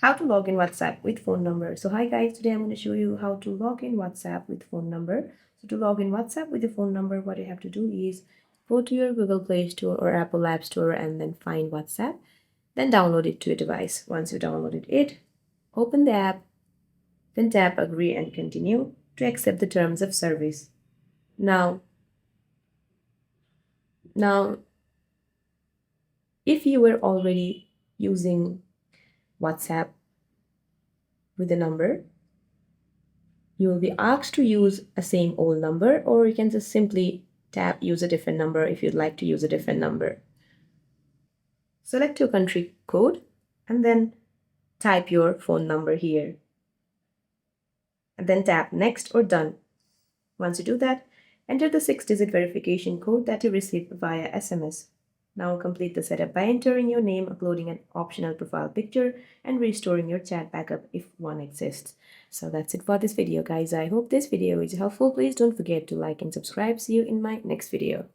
How to log in WhatsApp with phone number. So hi guys, today I'm going to show you how to log in WhatsApp with phone number. So to log in WhatsApp with the phone number, what you have to do is go to your Google Play Store or Apple App Store and then find WhatsApp. Then download it to your device. Once you downloaded it, open the app, then tap agree and continue to accept the terms of service. Now, if you were already using WhatsApp with a number, you will be asked to use a same old number, or you can just simply tap use a different number if you'd like to use a different number. Select your country code and then type your phone number here. And then tap next or done. Once you do that, enter the 6-digit verification code that you received via SMS. Now complete the setup by entering your name, uploading an optional profile picture, and restoring your chat backup if one exists. So that's it for this video, guys. I hope this video is helpful. Please don't forget to like and subscribe. See you in my next video.